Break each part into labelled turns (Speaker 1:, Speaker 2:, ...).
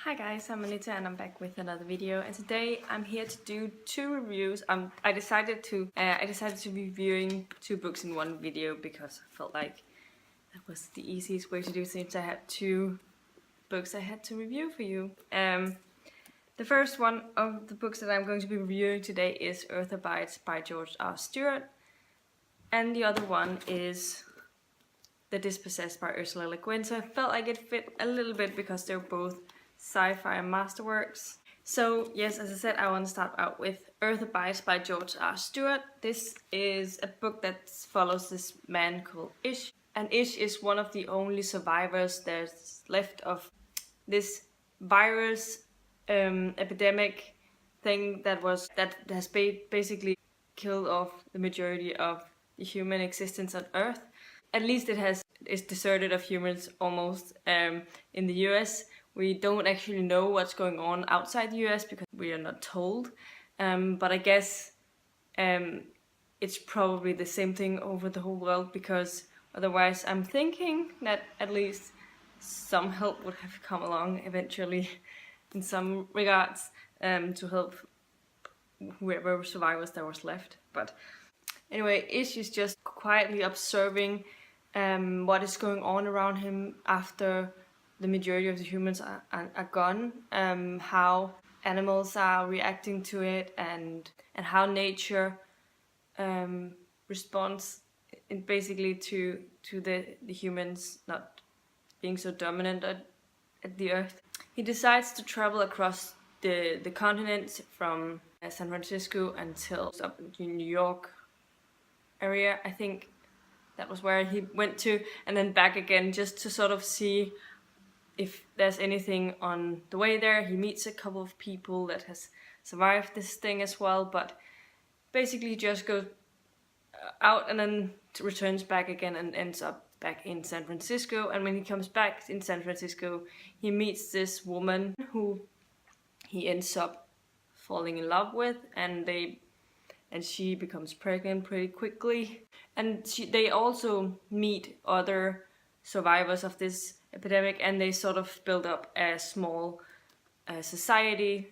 Speaker 1: Hi guys, I'm Anita and I'm back with another video, and today I'm here to do two reviews. I decided to be reviewing two books in one video because I felt like that was the easiest way to do since I had two books I had to review for you. The first one of the books that I'm going to be reviewing today is Earth Abides by George R. Stewart, and the other one is The Dispossessed by Ursula K. So I felt like it fit a little bit because they're both sci-fi masterworks. So yes, as I said, I want to start out with Earth Abides by George R. Stewart. This is a book that follows this man called Ish. And Ish is one of the only survivors there's left of this virus epidemic thing that has basically killed off the majority of the human existence on Earth. At least it's deserted of humans almost. In the US, we don't actually know what's going on outside the US because we are not told. But I guess it's probably the same thing over the whole world, because otherwise I'm thinking that at least some help would have come along eventually in some regards to help whoever survivors there was left. But anyway, Ish is just quietly observing what is going on around him after the majority of the humans are gone, how animals are reacting to it, and how nature responds basically to the humans not being so dominant at the Earth. He decides to travel across the continent from San Francisco until up in New York area. I think that was where he went to, and then back again, just to sort of see if there's anything on the way there. He meets a couple of people that has survived this thing as well, but basically just goes out and then returns back again and ends up back in San Francisco. And when he comes back in San Francisco, he meets this woman who he ends up falling in love with, and she becomes pregnant pretty quickly. And they also meet other survivors of this epidemic, and they sort of build up a small society,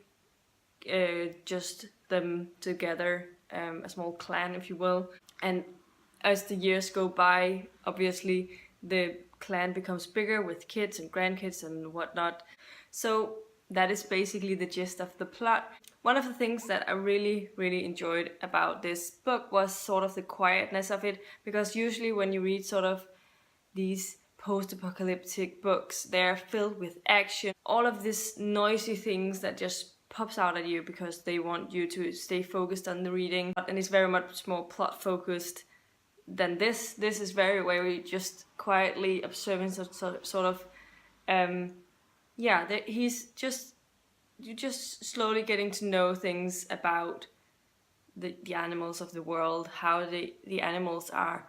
Speaker 1: just them together, a small clan, if you will. And as the years go by, obviously the clan becomes bigger with kids and grandkids and whatnot. So that is basically the gist of the plot. One of the things that I really enjoyed about this book was sort of the quietness of it, because usually when you read sort of these post-apocalyptic books, they're filled with action, all of these noisy things that just pops out at you because they want you to stay focused on the reading, and it's very much more plot focused than this. This is very where we just quietly observing sort of you're just slowly getting to know things about the animals of the world, how the animals are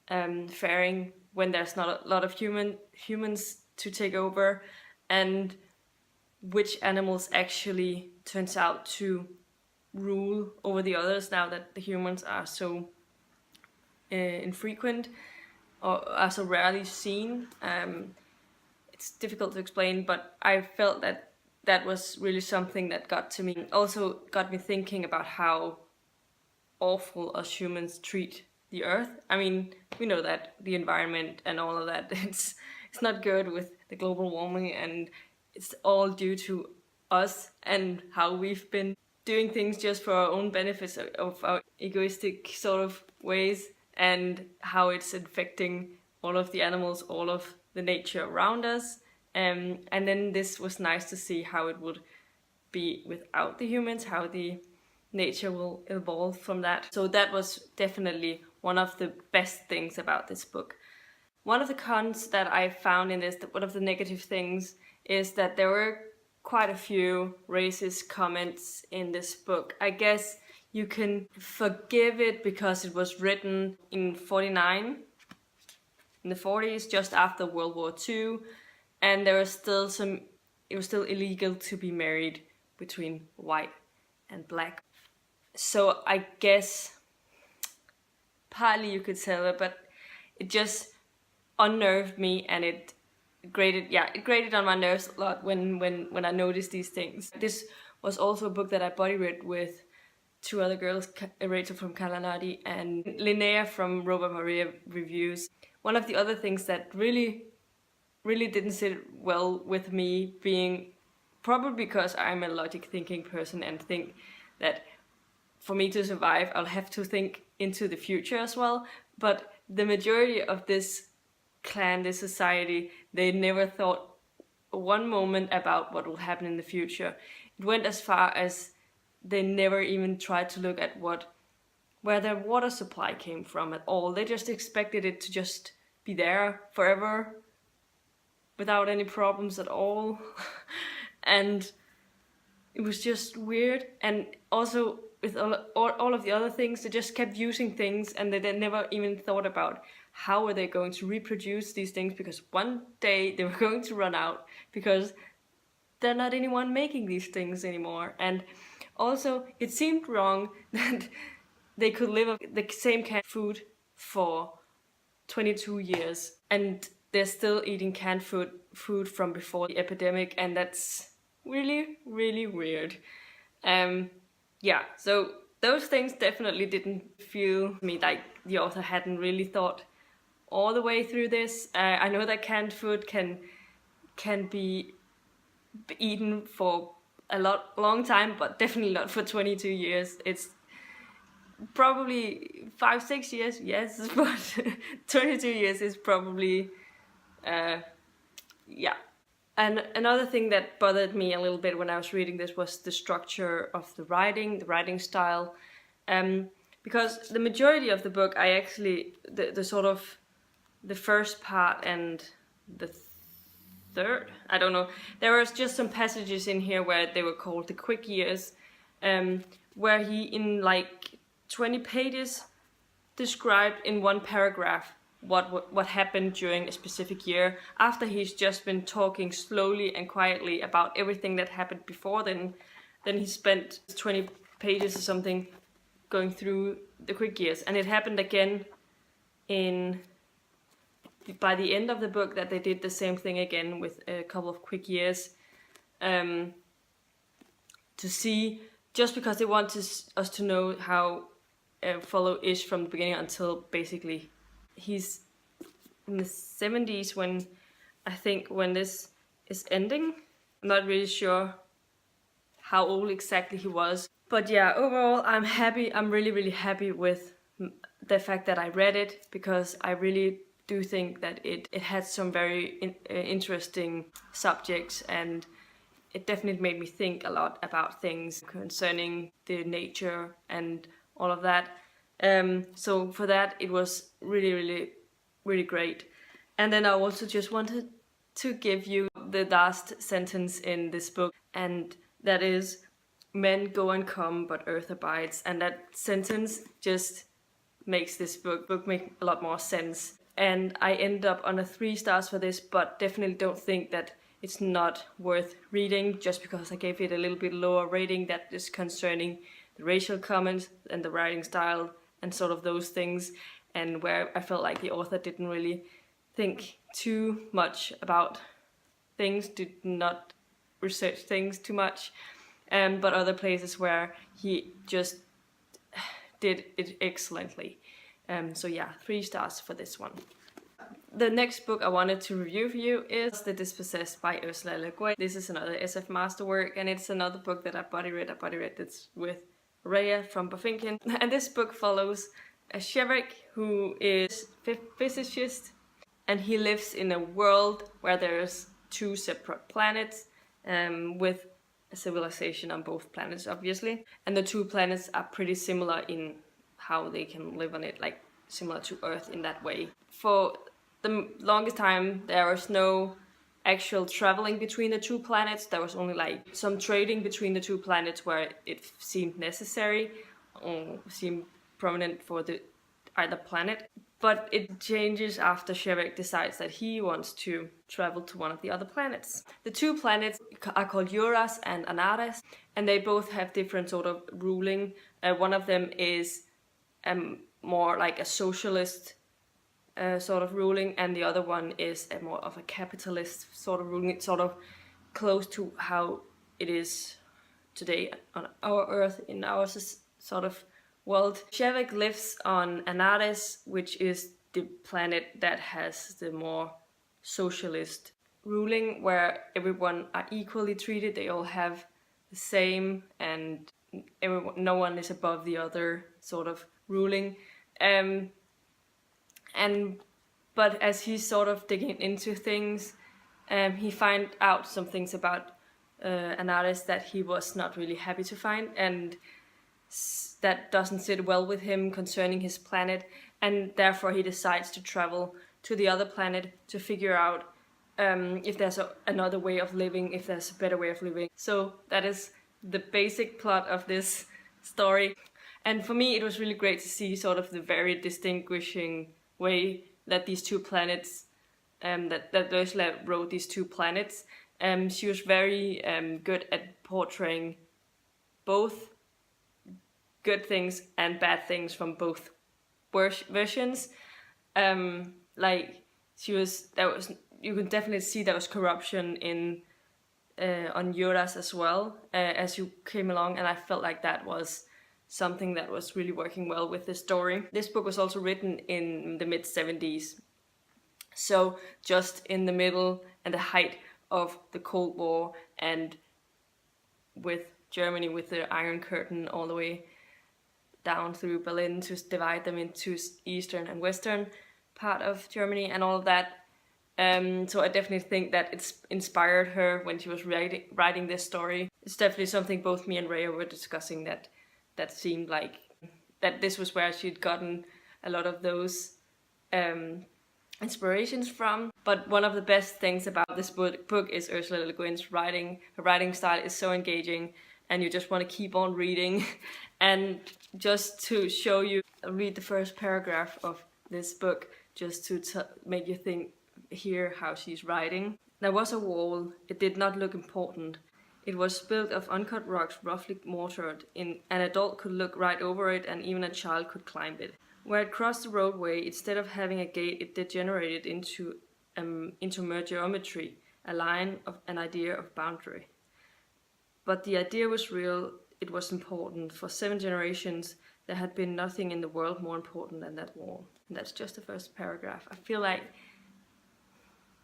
Speaker 1: faring when there's not a lot of humans to take over, and which animals actually turns out to rule over the others now that the humans are so infrequent or are so rarely seen. It's difficult to explain, but I felt that was really something that got to me. Also got me thinking about how awful us humans treat the Earth. I mean, we know that the environment and all of that, it's not good with the global warming, and it's all due to us and how we've been doing things just for our own benefits of our egoistic sort of ways, and how it's infecting all of the animals, all of the nature around us. And then this was nice to see how it would be without the humans, how the nature will evolve from that. So that was definitely one of the best things about this book. One of the cons that I found in this, one of the negative things, is that there were quite a few racist comments in this book. I guess you can forgive it because it was written in '49, in the 40s, just after World War II, and there was still it was still illegal to be married between white and black. So I guess partly you could tell it, but it just unnerved me, and it it grated on my nerves a lot when I noticed these things. This was also a book that I body read with two other girls, Rachel from Kalanadi and Linnea from Robert Maria Reviews. One of the other things that really didn't sit well with me, being probably because I'm a logic thinking person and think that for me to survive I'll have to think into the future as well, but the majority of this clan, this society, they never thought one moment about what will happen in the future. It went as far as they never even tried to look at where their water supply came from at all. They just expected it to just be there forever without any problems at all. And it was just weird. And also with all of the other things, they just kept using things and they never even thought about how are they going to reproduce these things, because one day they were going to run out because there's not anyone making these things anymore. And also, it seemed wrong that they could live off the same canned food for 22 years and they're still eating canned food from before the epidemic, and that's really weird. Yeah, so those things definitely didn't feel to me like the author hadn't really thought all the way through this. I know that canned food can be eaten for a long time, but definitely not for 22 years. It's probably 5-6 years, yes, but 22 years is probably yeah. And another thing that bothered me a little bit when I was reading this was the structure of the writing style, because the majority of the book, I actually the sort of the first part and the third, I don't know, there was just some passages in here where they were called the quick years, where he in like 20 pages described in one paragraph what happened during a specific year, after he's just been talking slowly and quietly about everything that happened before then he spent 20 pages or something going through the quick years. And it happened again by the end of the book, that they did the same thing again with a couple of quick years, to see, just because they want us to know how follow Ish from the beginning until basically he's in the 70s when this is ending. I'm not really sure how old exactly he was, but yeah, overall I'm happy. I'm really happy with the fact that I read it, because I really do think that it had some very interesting subjects, and it definitely made me think a lot about things concerning the nature and all of that. So for that, it was really great. And then I also just wanted to give you the last sentence in this book, and that is, "Men go and come, but earth abides." And that sentence just makes this book make a lot more sense. And I end up on a 3 stars for this, but definitely don't think that it's not worth reading just because I gave it a little bit lower rating. That is concerning the racial comments and the writing style and sort of those things, and where I felt like the author didn't really think too much about things, did not research things too much, but other places where he just did it excellently. So yeah, 3 stars for this one. The next book I wanted to review for you is The Dispossessed by Ursula K. This is another SF Masterwork, and it's another book that I body read. I body read this with Rhea from Bafinkin. And this book follows a Shevek who is a physicist, and he lives in a world where there's 2 separate planets, with a civilization on both planets, obviously. And the 2 planets are pretty similar in how they can live on it, like similar to Earth in that way. For the longest time, there was no actual traveling between the 2 planets. There was only like some trading between the 2 planets where it seemed necessary or seemed prominent for either planet. But it changes after Shevek decides that he wants to travel to one of the other planets. The 2 planets are called Uras and Anares, and they both have different sort of ruling. One of them is more like a socialist sort of ruling, and the other one is a more of a capitalist sort of ruling. It's sort of close to how it is today on our Earth, in our sort of world. Shevek lives on Anaris, which is the planet that has the more socialist ruling, where everyone are equally treated. They all have the same, and no one is above the other sort of ruling. But as he's sort of digging into things, he find out some things about Anaris that he was not really happy to find, and that doesn't sit well with him concerning his planet, and therefore he decides to travel to the other planet to figure out if there's another way of living, if there's a better way of living. So that is the basic plot of this story. And for me, it was really great to see sort of the very distinguishing way that these two planets, that Ursula wrote these two planets. She was very good at portraying both good things and bad things from both versions. Like you can definitely see there was corruption in on Yodas as well as you came along, and I felt like that was something that was really working well with the story. This book was also written in the mid-70s, so just in the middle and the height of the Cold War, and with Germany with the Iron Curtain all the way down through Berlin to divide them into Eastern and Western part of Germany and all of that. So I definitely think that it's inspired her when she was writing this story. It's definitely something both me and Rhea were discussing, that seemed like that this was where she'd gotten a lot of those inspirations from. But one of the best things about this book is Ursula Le Guin's writing. Her writing style is so engaging, and you just want to keep on reading. And just to show you, I'll read the first paragraph of this book just to make you hear how she's writing. There was a wall. It did not look important. It was built of uncut rocks roughly mortared. An adult could look right over it, and even a child could climb it. Where it crossed the roadway, instead of having a gate, it degenerated into mere geometry, a line of an idea of boundary. But the idea was real. It was important. For 7 generations, there had been nothing in the world more important than that wall. And that's just the first paragraph. I feel like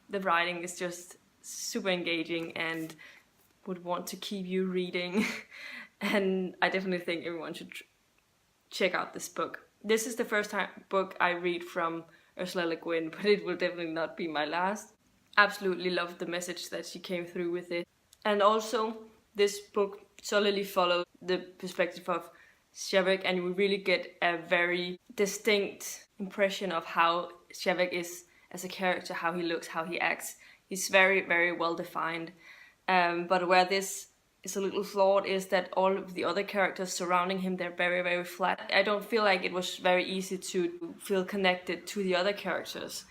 Speaker 1: the writing is just super engaging and would want to keep you reading. And I definitely think everyone should check out this book. This is the first book I read from Ursula Le Guin, but it will definitely not be my last. Absolutely loved the message that she came through with it. And also, this book solidly follows the perspective of Shevek, and you really get a very distinct impression of how Shevek is as a character, how he looks, how he acts. He's very, very well defined. But where this is a little flawed is that all of the other characters surrounding him, they're very, very flat. I don't feel like it was very easy to feel connected to the other characters.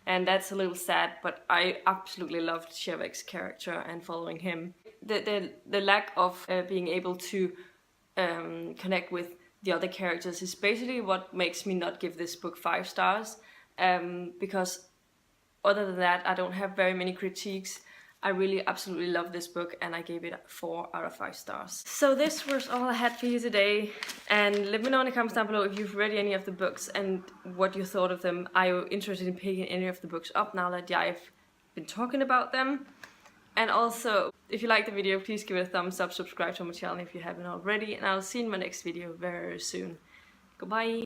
Speaker 1: And that's a little sad, but I absolutely loved Shevek's character and following him. The lack of being able to connect with the other characters is basically what makes me not give this book 5 stars. Because other than that, I don't have very many critiques. I really absolutely love this book, and I gave it 4 out of 5 stars. So this was all I had for you today, and let me know in the comments down below if you've read any of the books and what you thought of them. Are you interested in picking any of the books up now that I've been talking about them? And also, if you liked the video, please give it a thumbs up, subscribe to my channel if you haven't already, and I'll see you in my next video very soon. Goodbye!